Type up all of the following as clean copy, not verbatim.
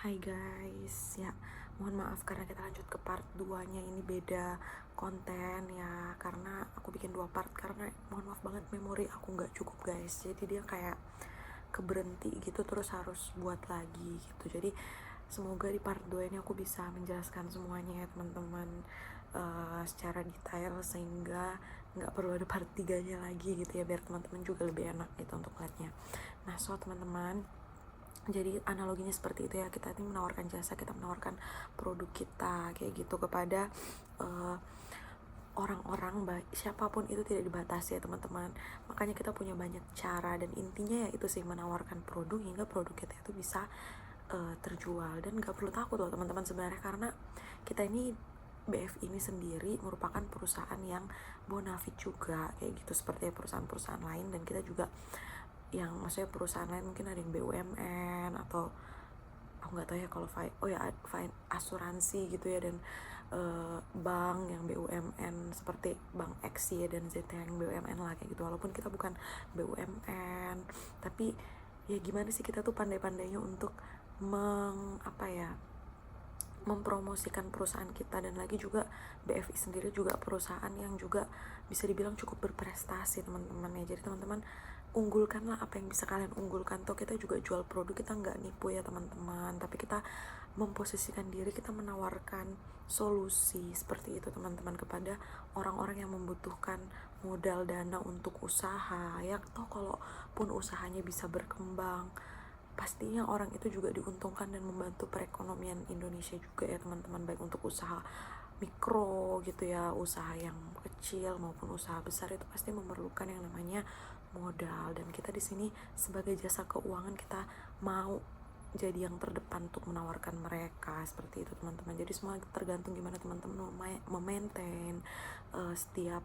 Hai guys, ya mohon maaf karena kita lanjut ke part 2-nya. Ini beda konten ya, karena aku bikin 2 part karena mohon maaf banget memori aku nggak cukup guys. Jadi dia kayak keberhenti gitu, terus harus buat lagi gitu. Jadi semoga di part 2 ini aku bisa menjelaskan semuanya ya teman-teman, secara detail sehingga nggak perlu ada part 3-nya lagi gitu ya, biar teman-teman juga lebih enak gitu untuk lihatnya. Nah teman-teman, jadi analoginya seperti itu ya, kita ini menawarkan jasa, kita menawarkan produk kita kayak gitu kepada orang-orang, baik siapapun itu tidak dibatasi ya teman-teman. Makanya kita punya banyak cara, dan intinya ya itu sih, menawarkan produk hingga produk kita itu bisa terjual. Dan gak perlu takut loh teman-teman sebenarnya, karena kita ini BF ini sendiri merupakan perusahaan yang bonafit juga kayak gitu, seperti perusahaan-perusahaan lain. Dan kita juga yang maksudnya perusahaan lain mungkin ada yang BUMN atau aku nggak tahu ya kalau asuransi gitu ya, dan bank yang BUMN seperti Bank X ya dan ZT yang BUMN lah kayak gitu. Walaupun kita bukan BUMN, tapi ya gimana sih, kita tuh pandai-pandainya untuk mempromosikan perusahaan kita. Dan lagi juga BFI sendiri juga perusahaan yang juga bisa dibilang cukup berprestasi teman-teman ya. Jadi teman-teman unggulkanlah apa yang bisa kalian unggulkan. Toh kita juga jual produk, kita nggak nipu ya teman-teman, tapi kita memposisikan diri, kita menawarkan solusi seperti itu teman-teman kepada orang-orang yang membutuhkan modal dana untuk usaha ya. Toh kalaupun usahanya bisa berkembang, pastinya orang itu juga diuntungkan dan membantu perekonomian Indonesia juga ya teman-teman, baik untuk usaha mikro gitu ya, usaha yang kecil maupun usaha besar, itu pasti memerlukan yang namanya modal. Dan kita di sini sebagai jasa keuangan, kita mau jadi yang terdepan untuk menawarkan mereka seperti itu teman-teman. Jadi semua tergantung gimana teman-teman memaintain setiap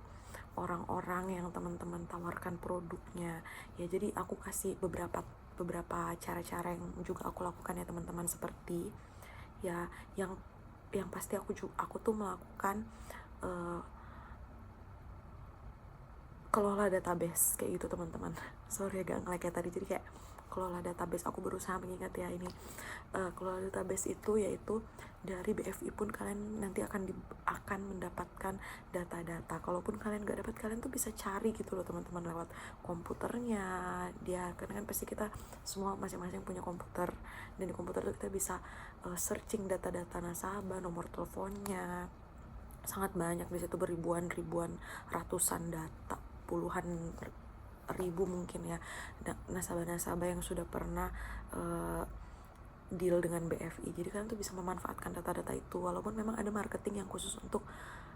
orang-orang yang teman-teman tawarkan produknya ya. Jadi aku kasih beberapa cara-cara yang juga aku lakukan ya teman-teman, seperti ya yang pasti aku tuh melakukan kelola database kayak gitu teman-teman. Sorry agak nge-lag ya tadi. Jadi kayak kelola database, aku berusaha mengingat ya ini. Kelola database itu yaitu dari BFI pun kalian nanti akan mendapatkan data-data. Kalaupun kalian gak dapat, kalian tuh bisa cari gitu loh teman-teman lewat komputernya dia, karena kan pasti kita semua masing-masing punya komputer, dan di komputer itu kita bisa searching data-data nasabah, nomor teleponnya, sangat banyak di situ, beribuan ratusan data, puluhan ribu mungkin ya, nasabah-nasabah yang sudah pernah deal dengan BFI. Jadi kalian tuh bisa memanfaatkan data-data itu, walaupun memang ada marketing yang khusus untuk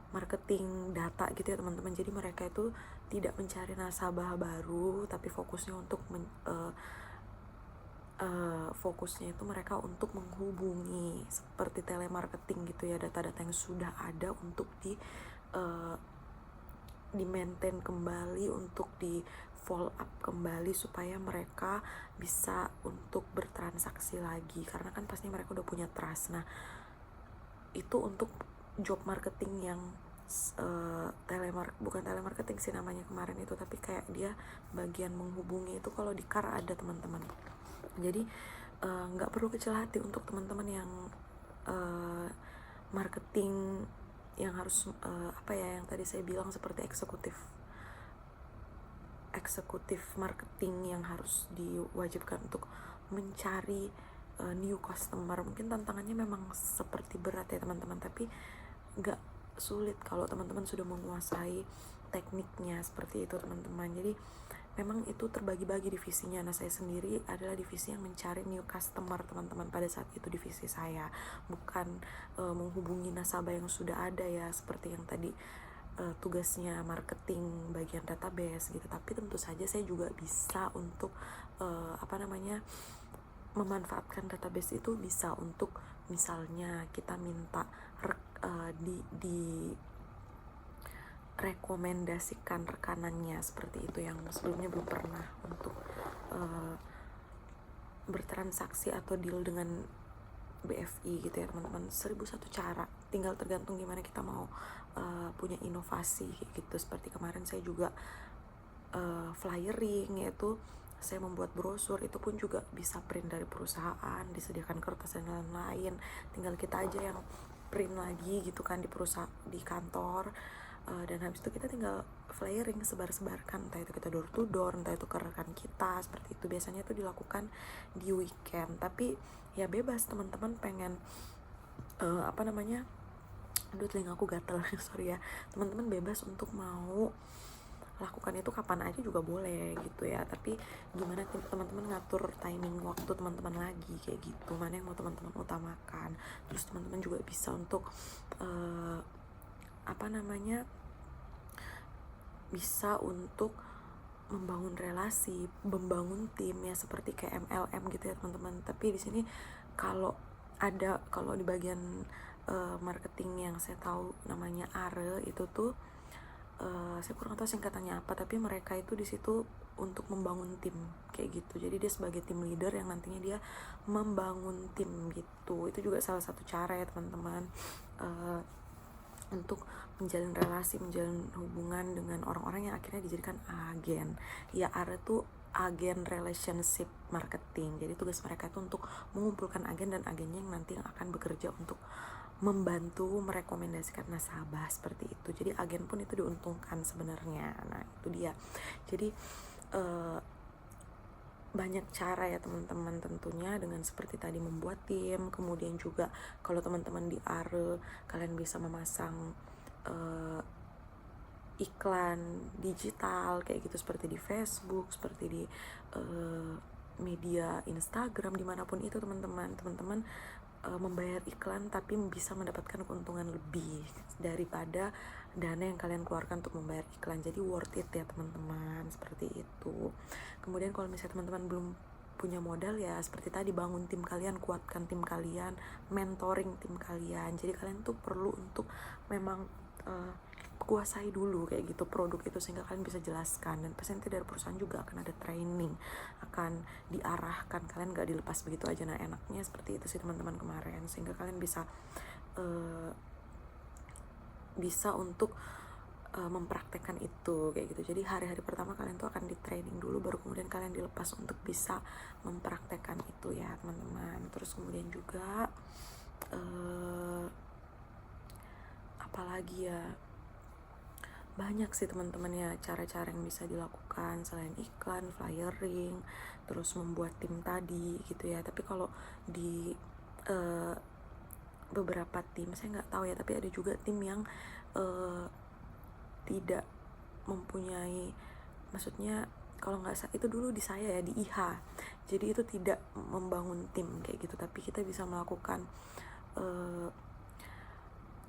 marketing data gitu ya teman-teman. Jadi mereka itu tidak mencari nasabah baru, tapi fokusnya untuk fokusnya itu mereka untuk menghubungi, seperti telemarketing gitu ya, data-data yang sudah ada untuk di maintain kembali, untuk di follow up kembali supaya mereka bisa untuk bertransaksi lagi, karena kan pasti mereka udah punya trust. Nah itu untuk job marketing yang bukan telemarketing sih namanya kemarin itu, tapi kayak dia bagian menghubungi itu. Kalau di CAR ada teman-teman. Jadi nggak perlu kecil hati untuk teman-teman yang marketing yang harus yang tadi saya bilang, seperti eksekutif marketing yang harus diwajibkan untuk mencari new customer. Mungkin tantangannya memang seperti berat ya teman-teman, tapi nggak sulit kalau teman-teman sudah menguasai tekniknya seperti itu teman-teman. Jadi memang itu terbagi-bagi divisinya. Nah saya sendiri adalah divisi yang mencari new customer teman-teman. Pada saat itu divisi saya bukan menghubungi nasabah yang sudah ada ya, seperti yang tadi tugasnya marketing bagian database gitu. Tapi tentu saja saya juga bisa untuk memanfaatkan database itu, bisa untuk misalnya kita minta di rekomendasikan rekanannya, seperti itu, yang sebelumnya belum pernah untuk bertransaksi atau deal dengan BFI gitu ya teman-teman. 1001 cara, tinggal tergantung gimana kita mau punya inovasi gitu. Seperti kemarin saya juga flyering, yaitu saya membuat brosur, itu pun juga bisa print dari perusahaan, disediakan kertas dan lain-lain, tinggal kita aja yang print lagi gitu kan di perusahaan, di kantor. Dan habis itu kita tinggal flyering, sebar-sebarkan, entah itu kita door to door, entah itu ke rekan kita, seperti itu. Biasanya itu dilakukan di weekend, tapi ya bebas teman-teman pengen aduh telinga aku gatel sorry ya, teman-teman bebas untuk mau lakukan itu kapan aja juga boleh gitu ya, tapi gimana teman-teman ngatur timing waktu teman-teman lagi kayak gitu, mana yang mau teman-teman utamakan. Terus teman-teman juga bisa untuk bisa untuk membangun relasi, membangun tim ya, seperti kayak MLM gitu ya teman-teman. Tapi di sini kalau di bagian marketing yang saya tahu namanya ARE itu tuh saya kurang tahu singkatannya apa, tapi mereka itu di situ untuk membangun tim kayak gitu. Jadi dia sebagai tim leader yang nantinya dia membangun tim gitu. Itu juga salah satu cara ya teman-teman untuk menjalin relasi, menjalin hubungan dengan orang-orang yang akhirnya dijadikan agen. Ya, ARE tuh agen relationship marketing. Jadi tugas mereka itu untuk mengumpulkan agen dan agennya yang nanti akan bekerja untuk membantu merekomendasikan nasabah, seperti itu. Jadi agen pun itu diuntungkan sebenarnya. Nah, itu dia. Jadi banyak cara ya teman-teman, tentunya dengan seperti tadi membuat tim, kemudian juga kalau teman-teman di ARE kalian bisa memasang iklan digital kayak gitu, seperti di Facebook, seperti di media Instagram, dimanapun itu teman-teman membayar iklan tapi bisa mendapatkan keuntungan lebih daripada dana yang kalian keluarkan untuk membayar iklan. Jadi worth it ya teman-teman, seperti itu. Kemudian kalau misalnya teman-teman belum punya modal, ya seperti tadi, bangun tim kalian, kuatkan tim kalian, mentoring tim kalian. Jadi kalian tuh perlu untuk memang kuasai dulu kayak gitu produk itu, sehingga kalian bisa jelaskan, dan pasti nanti dari perusahaan juga akan ada training, akan diarahkan, kalian gak dilepas begitu aja. Nah, enaknya seperti itu sih teman-teman kemarin, sehingga kalian bisa untuk mempraktekkan itu kayak gitu. Jadi hari-hari pertama kalian tuh akan di training dulu, baru kemudian kalian dilepas untuk bisa mempraktekkan itu ya teman-teman. Terus kemudian juga apalagi ya, banyak sih teman-teman ya cara-cara yang bisa dilakukan selain iklan, flyering, terus membuat tim tadi gitu ya. Tapi kalau di beberapa tim, saya nggak tahu ya, tapi ada juga tim yang tidak mempunyai, maksudnya kalau nggak salah itu dulu di saya ya, di IH, jadi itu tidak membangun tim kayak gitu, tapi kita bisa melakukan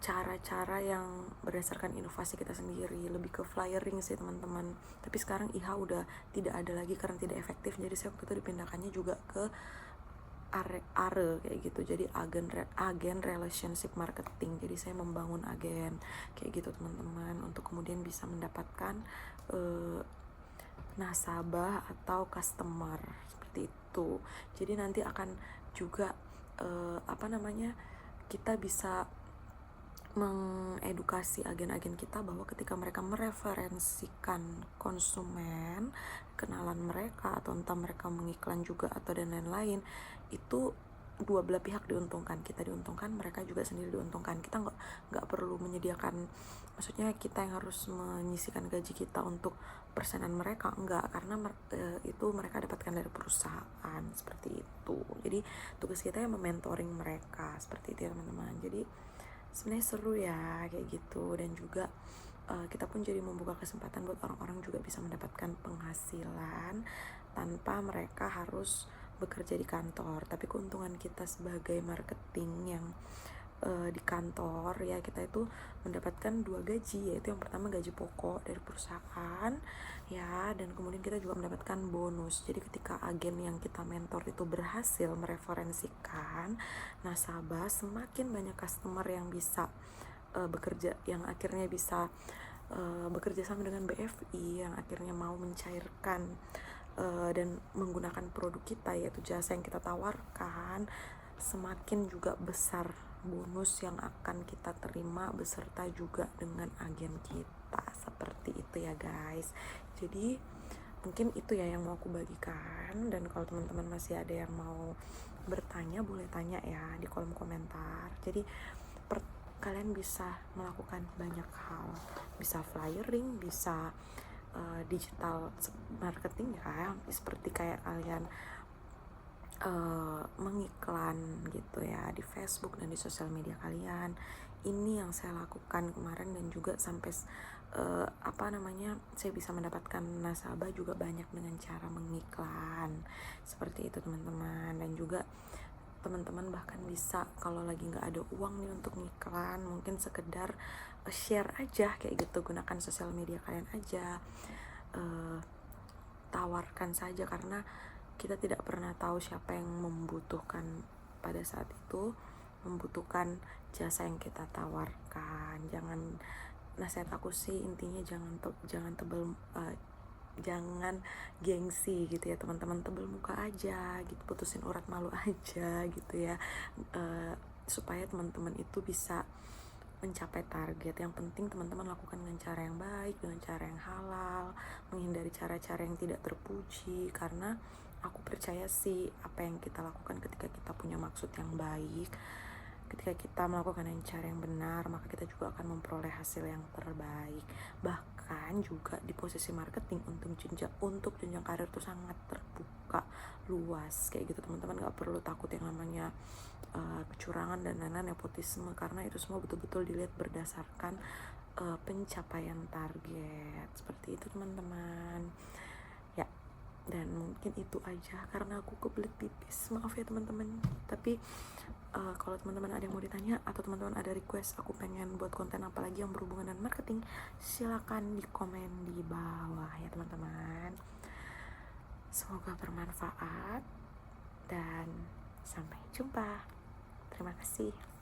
cara-cara yang berdasarkan inovasi kita sendiri, lebih ke flyering sih teman-teman. Tapi sekarang IH udah tidak ada lagi karena tidak efektif, jadi saya waktu itu dipindahkannya juga ke ARE kayak gitu. Jadi agen relationship marketing. Jadi saya membangun agen kayak gitu teman-teman, untuk kemudian bisa mendapatkan nasabah atau customer, seperti itu. Jadi nanti akan juga kita bisa mengedukasi agen-agen kita bahwa ketika mereka mereferensikan konsumen, kenalan mereka, atau entah mereka mengiklan juga atau dan lain-lain, itu dua belah pihak diuntungkan. Kita diuntungkan, mereka juga sendiri diuntungkan. Kita nggak perlu menyediakan, maksudnya kita yang harus menyisikan gaji kita untuk persenan mereka, enggak, karena itu mereka dapatkan dari perusahaan, seperti itu. Jadi tugas kita yang mementoring mereka, seperti itu ya teman-teman. Jadi sebenarnya seru ya kayak gitu, dan juga kita pun jadi membuka kesempatan buat orang-orang juga bisa mendapatkan penghasilan tanpa mereka harus bekerja di kantor. Tapi keuntungan kita sebagai marketing yang di kantor ya, kita itu mendapatkan 2 gaji, yaitu yang pertama gaji pokok dari perusahaan ya, dan kemudian kita juga mendapatkan bonus. Jadi ketika agen yang kita mentor itu berhasil mereferensikan nasabah, semakin banyak customer yang bisa bekerja, yang akhirnya bisa bekerja sama dengan BFI, yang akhirnya mau mencairkan dan menggunakan produk kita, yaitu jasa yang kita tawarkan, semakin juga besar bonus yang akan kita terima beserta juga dengan agen kita, seperti itu ya guys. Jadi Mungkin itu ya yang mau aku bagikan, dan kalau teman-teman masih ada yang mau bertanya boleh tanya ya di kolom komentar. Jadi kalian bisa melakukan banyak hal, bisa flyering, bisa digital marketing ya, seperti kayak kalian mengiklan gitu ya di Facebook dan di sosial media kalian. Ini yang saya lakukan kemarin, dan juga sampai saya bisa mendapatkan nasabah juga banyak dengan cara mengiklan seperti itu teman-teman. Dan juga teman-teman bahkan bisa kalau lagi nggak ada uang nih untuk ngiklan, mungkin sekedar share aja kayak gitu, gunakan sosial media kalian aja, tawarkan saja, karena kita tidak pernah tahu siapa yang membutuhkan pada saat itu, membutuhkan jasa yang kita tawarkan. Nasihat aku sih intinya jangan gengsi gitu ya teman-teman, tebel muka aja gitu, putusin urat malu aja gitu ya, supaya teman-teman itu bisa mencapai target. Yang penting teman-teman lakukan dengan cara yang baik, dengan cara yang halal, menghindari cara-cara yang tidak terpuji, karena aku percaya sih apa yang kita lakukan ketika kita punya maksud yang baik, ketika kita melakukan dengan cara yang benar, maka kita juga akan memperoleh hasil yang terbaik. Bahkan juga di posisi marketing untuk jenjang karir itu sangat terbuka luas kayak gitu teman-teman. Gak perlu takut yang namanya kecurangan dan lain-lain, nepotisme, karena itu semua betul-betul dilihat berdasarkan pencapaian target. Seperti itu teman-teman ya. Dan mungkin itu aja karena aku kebelet pipis, maaf ya teman-teman. Tapi kalau teman-teman ada yang mau ditanya atau teman-teman ada request aku pengen buat konten apa lagi yang berhubungan dengan marketing, silakan di komen di bawah ya teman-teman. Semoga bermanfaat dan sampai jumpa. Terima kasih.